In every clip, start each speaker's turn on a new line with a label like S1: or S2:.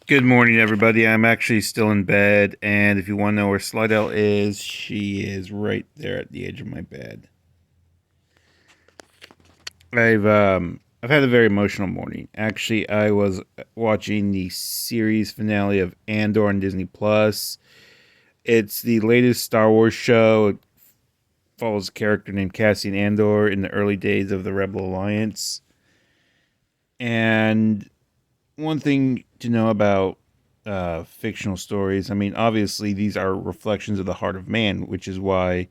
S1: Good morning, everybody. I'm actually still in bed, and if you want to know where Slidell is, she is right there at the edge of my bed. I've had a very emotional morning. Actually, I was watching the series finale of Andor on Disney Plus. It's the latest Star Wars show. It follows a character named Cassian Andor in the early days of the Rebel Alliance. And one thing to know about fictional stories, I mean, obviously these are reflections of the heart of man, which is why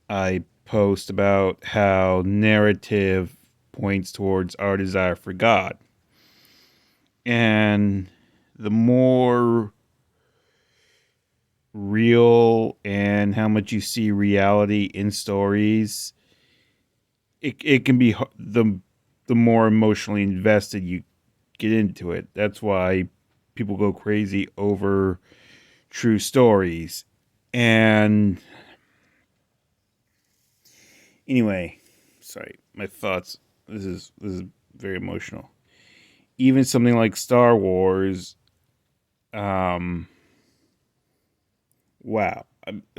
S1: I post about how narrative points towards our desire for God. And the more real and how much you see reality in stories, it can be the more emotionally invested you get into it. That's why people go crazy over true stories. And anyway, sorry, my thoughts. This is very emotional. Even something like Star Wars, um wow.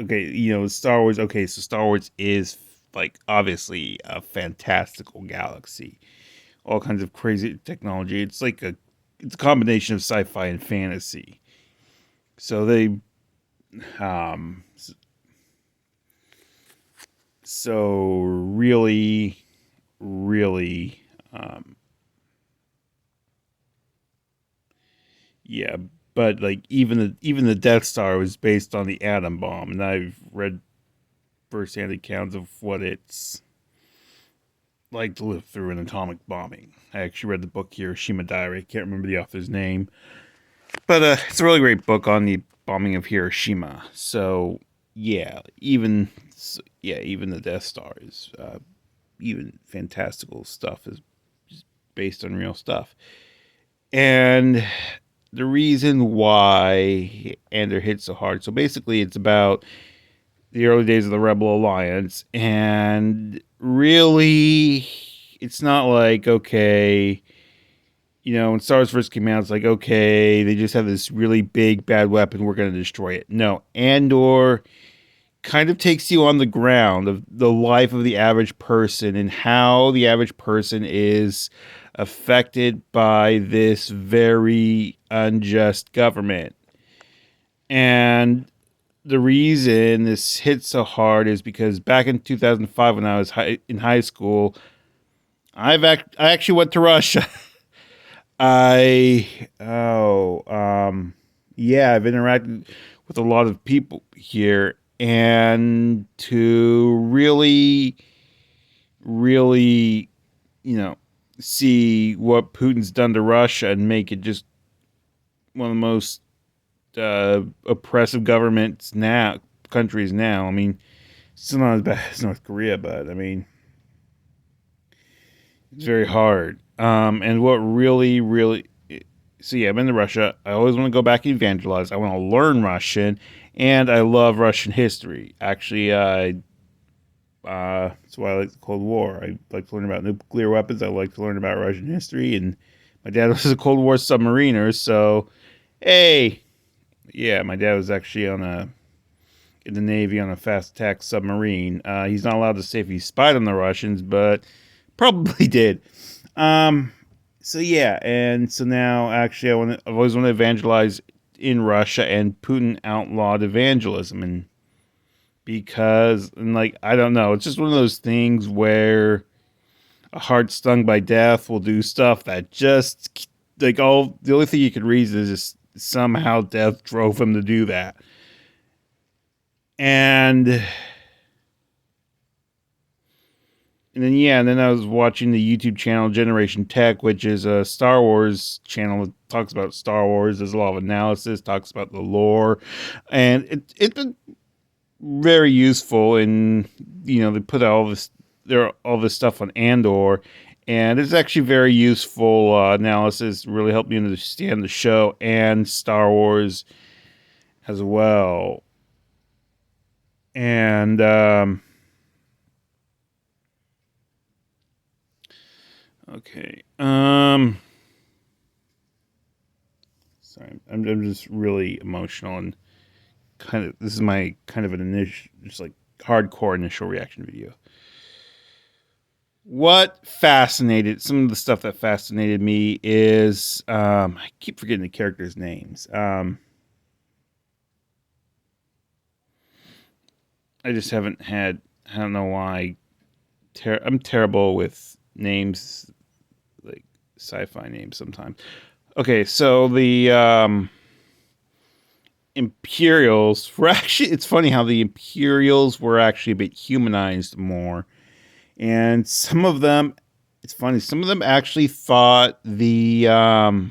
S1: Okay, Star Wars, okay, so Star Wars is like obviously a fantastical galaxy. All kinds of crazy technology. It's a combination of sci-fi and fantasy. So they um so really really yeah, but like even the Death Star was based on the atom bomb, and I've read firsthand accounts of what it's like to live through an atomic bombing. I actually read the book Hiroshima Diary. I can't remember the author's name, but it's a really great book on the bombing of Hiroshima. So even the Death Star is even fantastical stuff is based on real stuff. And the reason why Andor hit so hard. So basically, it's about the early days of the Rebel Alliance, and really, it's not like okay, when Star Wars first came out, it's like okay, they just have this really big bad weapon, we're going to destroy it. No, Andor kind of takes you on the ground of the life of the average person and how the average person is affected by this very unjust government. And the reason this hit so hard is because back in 2005 when I was in high school, I actually went to Russia. I oh yeah, I've interacted with a lot of people here, and to really, you know, see what Putin's done to Russia and make it just one of the most oppressive governments now, countries now. I mean, still not as bad as North Korea, but I mean, it's very hard. And what really, so yeah, I've been to Russia. I always want to go back and evangelize. I want to learn Russian, and I love Russian history. Actually, that's why I like the Cold War. I like to learn about nuclear weapons. I like to learn about Russian history, and my dad was a Cold War submariner. So, hey, yeah, my dad was actually on a in the Navy on a fast attack submarine. He's not allowed to say if he spied on the Russians, but probably did. Um, so yeah, and so now actually I've always wanted to evangelize in Russia, and Putin outlawed evangelism, and because and like I don't know, it's just one of those things where a heart stung by death will do stuff that just like all the only thing you could reason is just somehow death drove him to do that. And then I was watching the YouTube channel Generation Tech, which is a Star Wars channel that talks about Star Wars. There's a lot of analysis, talks about the lore, and it's been very useful. And they put out all this stuff on Andor, and it's actually very useful analysis. Really helped me understand the show and Star Wars as well. And okay. Sorry, I'm just really emotional and this is my kind of an initial, just like hardcore initial reaction video. What fascinated some of the stuff that fascinated me is I keep forgetting the characters' names. I just haven't had. I don't know why. I'm terrible with names, like sci-fi names sometimes. Okay, so the Imperials were actually. It's funny how the Imperials were actually a bit humanized more, and some of them. It's funny. Some of them actually thought they were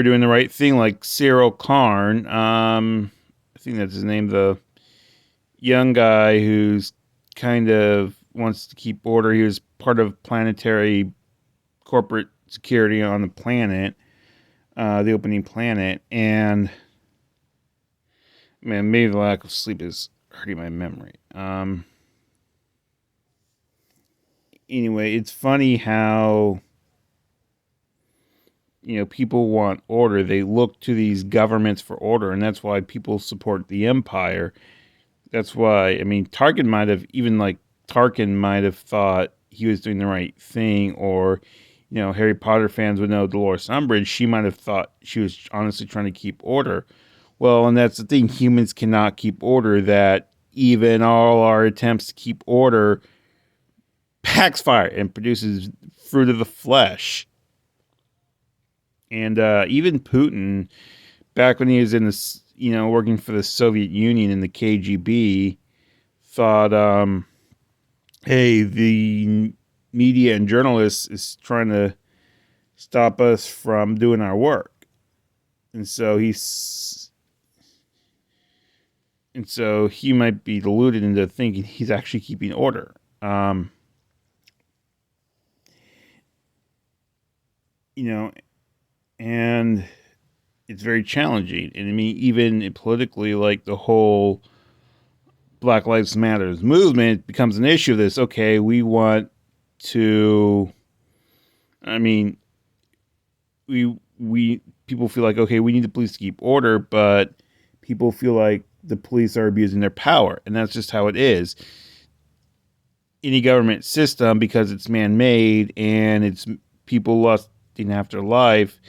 S1: doing the right thing, like Cyril Karn. I think that's his name. The young guy who's kind of wants to keep order. He was part of planetary corporate security on the planet, the opening planet, and man, maybe the lack of sleep is hurting my memory. Anyway, it's funny how people want order. They look to these governments for order, and that's why people support the Empire. That's why, I mean, Tarkin might have thought he was doing the right thing, or, Harry Potter fans would know Dolores Umbridge. She might have thought she was honestly trying to keep order. Well, and that's the thing. Humans cannot keep order. That even all our attempts to keep order backfire and produces fruit of the flesh. And even Putin, back when he was in this, working for the Soviet Union in the KGB, thought, hey, the media and journalists is trying to stop us from doing our work. And so he might be deluded into thinking he's actually keeping order. And it's very challenging. And I mean, even politically, like the whole Black Lives Matters movement becomes an issue of this. Okay, we want to, I mean, we people feel like, okay, we need the police to keep order, but people feel like the police are abusing their power. And that's just how it is. Any government system, because it's man-made and it's people lusting after life,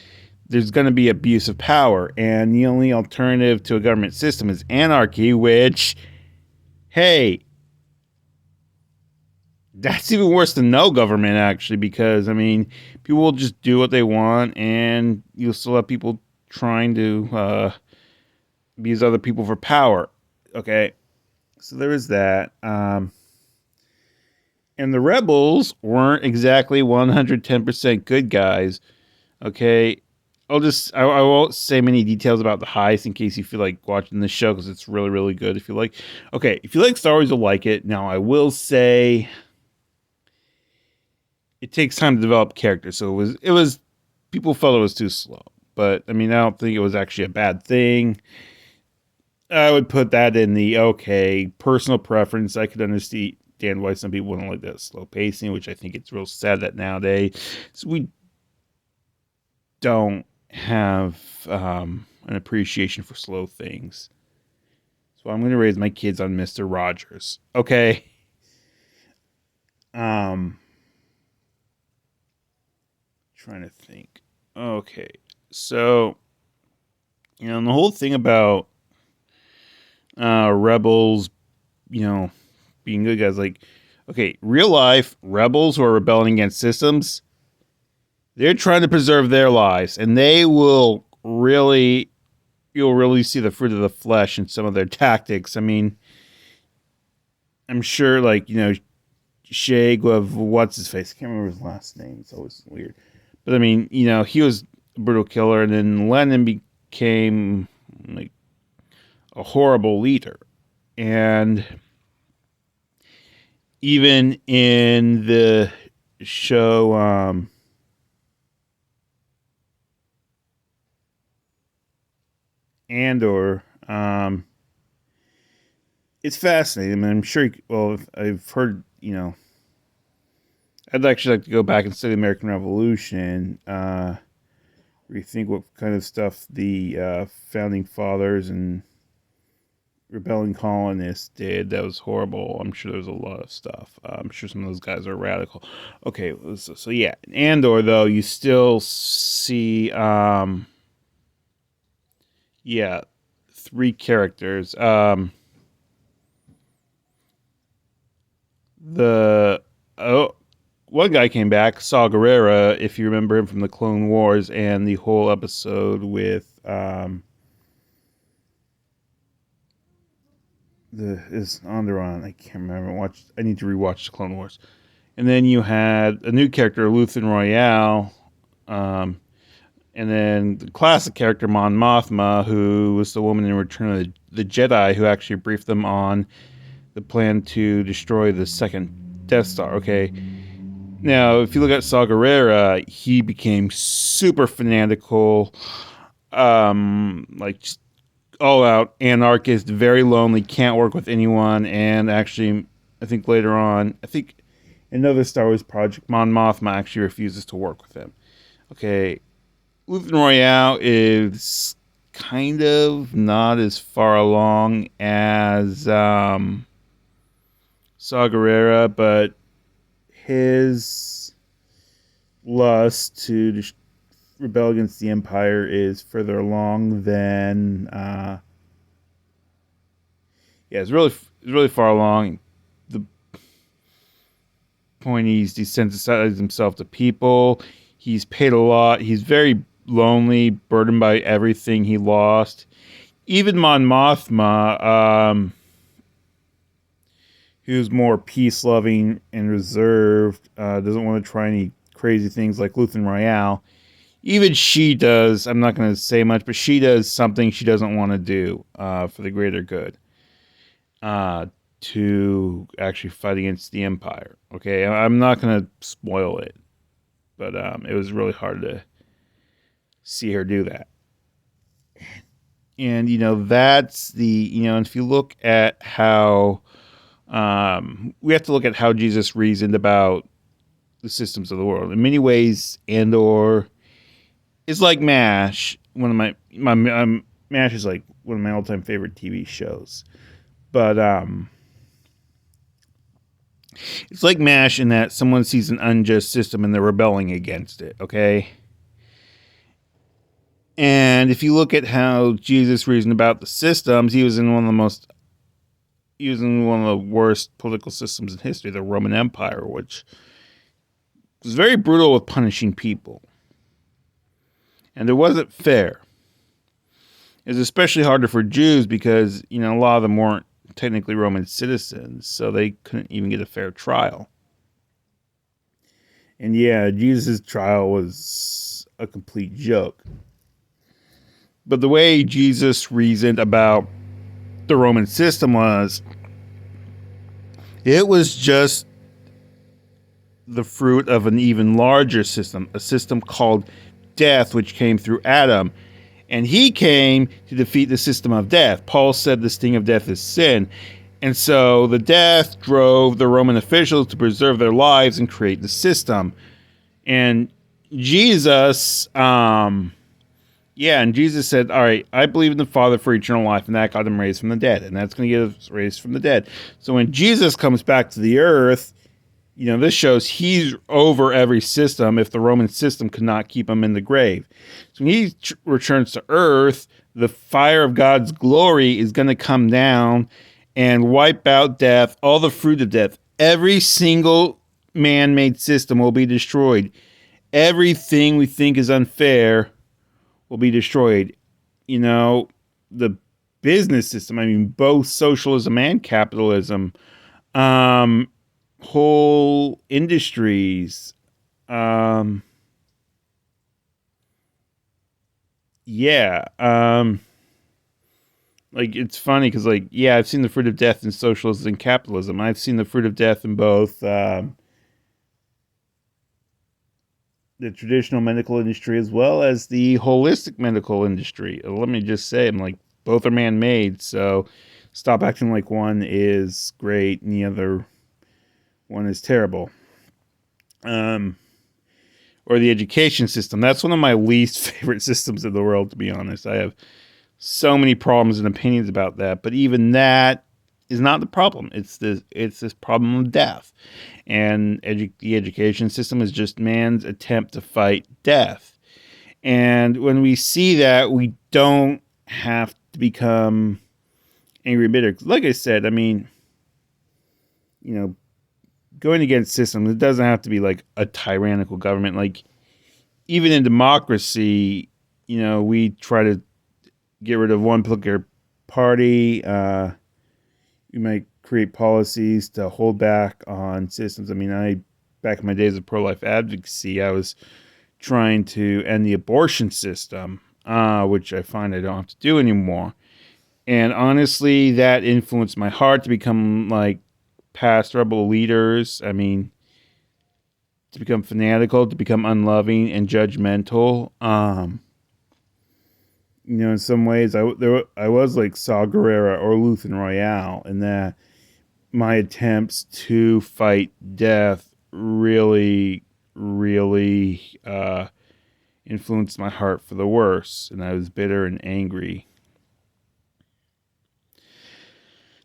S1: there's going to be abuse of power. And the only alternative to a government system is anarchy, which, hey, that's even worse than no government, actually, because, I mean, people will just do what they want, and you'll still have people trying to abuse other people for power. Okay, so there is that. And the rebels weren't exactly 110% good guys. Okay, I won't say many details about the heist in case you feel like watching this show, because it's really, really good. If you like Star Wars, you'll like it. Now, I will say it takes time to develop characters, so it was people felt it was too slow. But I mean, I don't think it was actually a bad thing. I would put that in the okay personal preference. I could understand why some people wouldn't like that slow pacing, which I think it's real sad that nowadays we don't have an appreciation for slow things. So I'm going to raise my kids on Mr. Rogers. Okay. Trying to think. Okay. So, and the whole thing about rebels, being good guys, like, okay, real life rebels who are rebelling against systems, they're trying to preserve their lives, and you'll really see the fruit of the flesh in some of their tactics. I mean, I'm sure, like, Shag of what's his face? I can't remember his last name. It's always weird. But I mean, he was a brutal killer, and then Lenin became like a horrible leader. And even in the show, Andor, it's fascinating. I mean, I'm sure. Well, I've heard. I'd actually like to go back and study the American Revolution rethink what kind of stuff the founding fathers and rebelling colonists did. That was horrible. I'm sure there's a lot of stuff. I'm sure some of those guys are radical. Okay, so yeah, in Andor though, you still see, yeah, three characters. The oh, one guy came back, Saw Gerrera, if you remember him from the Clone Wars and the whole episode with the is Andor. I can't remember. I need to rewatch the Clone Wars. And then you had a new character, Luthen Royale, um, and then the classic character Mon Mothma, who was the woman in Return of the Jedi who actually briefed them on the plan to destroy the second Death Star. Okay, now if you look at Saw Gerrera, he became super fanatical, like just all out anarchist, very lonely, can't work with anyone, and actually, I think later on, I think another Star Wars project, Mon Mothma actually refuses to work with him. Okay, Luthen Royale is kind of not as far along as Saw Gerrera, but his lust to rebel against the Empire is further along than it's really far along. The point he's desensitized himself to people. He's paid a lot. He's very lonely, burdened by everything he lost. Even Mon Mothma, who's more peace-loving and reserved, doesn't want to try any crazy things like Luthen Royale. Even she does, I'm not going to say much, but she does something she doesn't want to do for the greater good. To actually fight against the Empire. Okay, I'm not going to spoil it, but it was really hard to see her do that. And, that's the, and if you look at how, we have to look at how Jesus reasoned about the systems of the world. In many ways, Andor is like MASH. One of my MASH is like one of my all-time favorite TV shows. But it's like MASH in that someone sees an unjust system and they're rebelling against it, okay? And if you look at how Jesus reasoned about the systems, he was in one of the worst political systems in history, the Roman Empire, which was very brutal with punishing people. And it wasn't fair. It was especially harder for Jews because, a lot of them weren't technically Roman citizens, so they couldn't even get a fair trial. And yeah, Jesus' trial was a complete joke. But the way Jesus reasoned about the Roman system was, it was just the fruit of an even larger system, a system called death, which came through Adam. And he came to defeat the system of death. Paul said the sting of death is sin. And so the death drove the Roman officials to preserve their lives and create the system. And Jesus, and Jesus said, all right, I believe in the Father for eternal life, and that got him raised from the dead. And that's going to get us raised from the dead. So when Jesus comes back to the earth, this shows he's over every system if the Roman system could not keep him in the grave. So when he returns to earth, the fire of God's glory is going to come down and wipe out death, all the fruit of death. Every single man-made system will be destroyed. Everything we think is unfair will be destroyed. The business system, both socialism and capitalism, whole industries, it's funny because I've seen the fruit of death in socialism and capitalism. I've seen the fruit of death in both the traditional medical industry as well as the holistic medical industry. Let me just say, both are man-made, so stop acting like one is great and the other one is terrible. or the education system. That's one of my least favorite systems in the world, to be honest. I have so many problems and opinions about that, but even that is not the problem. It's this problem of death, and the education system is just man's attempt to fight death. And when we see that, we don't have to become angry and bitter. Like I said, I mean, you know, going against systems, it doesn't have to be like a tyrannical government. Like, even in democracy, we try to get rid of one political party. We might create policies to hold back on systems. I mean, back in my days of pro-life advocacy, I was trying to end the abortion system, which I find I don't have to do anymore. And honestly, that influenced my heart to become like past rebel leaders. I mean, to become fanatical, to become unloving and judgmental. In some ways, I was like Saw Gerrera or Luthen Royale, in that my attempts to fight death really, really influenced my heart for the worse, and I was bitter and angry.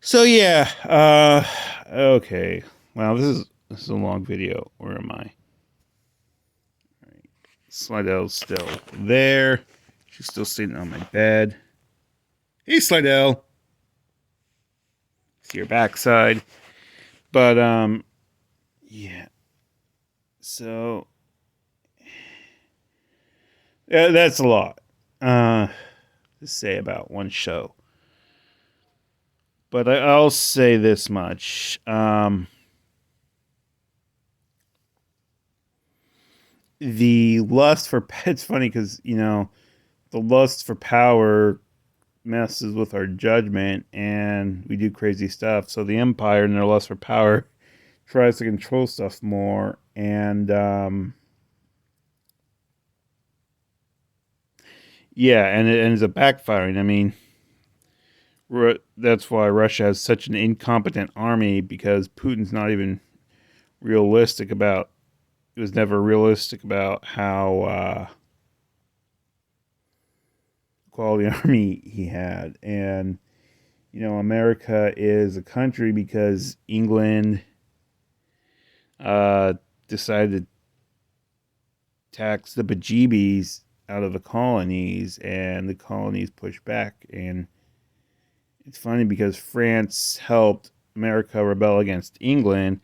S1: So yeah, okay. Wow, this is a long video. Where am I? All right. Slidell's still there. She's still sitting on my bed. Hey, Slidell. See your backside. But yeah. So yeah, that's a lot to say about one show. But I'll say this much. The lust for it's funny because the lust for power messes with our judgment, and we do crazy stuff. So the Empire, and their lust for power, tries to control stuff more, and yeah, and it ends up backfiring. I mean, that's why Russia has such an incompetent army, because Putin's not even realistic about. It was never realistic about how quality army he had. And America is a country because England decided to tax the bejeebies out of the colonies, and the colonies pushed back. And it's funny because France helped America rebel against England,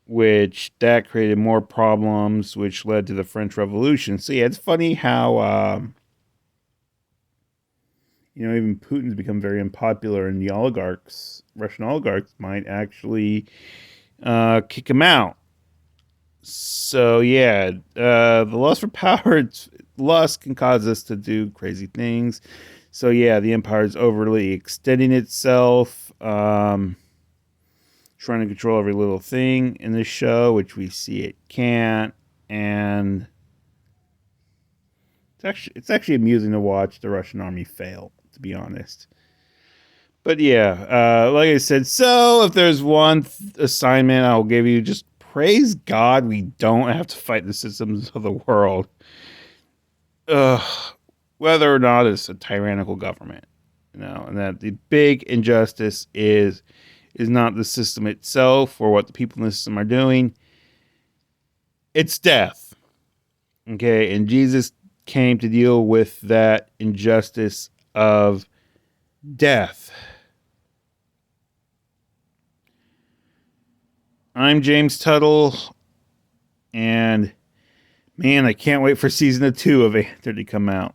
S1: which that created more problems, which led to the French Revolution. So yeah, it's funny how even Putin's become very unpopular, and the Russian oligarchs, might actually kick him out. So yeah, the lust for power, lust can cause us to do crazy things. So yeah, the empire is overly extending itself, trying to control every little thing in the show, which we see it can't. And it's actually amusing to watch the Russian army fail, to be honest. But yeah, like I said, so if there's one assignment I'll give you, just praise God we don't have to fight the systems of the world. Whether or not it's a tyrannical government, and that the big injustice is not the system itself or what the people in the system are doing. It's death. Okay, and Jesus came to deal with that injustice of death. I'm James Tuttle, and man, I can't wait for season 2 of Andor to come out.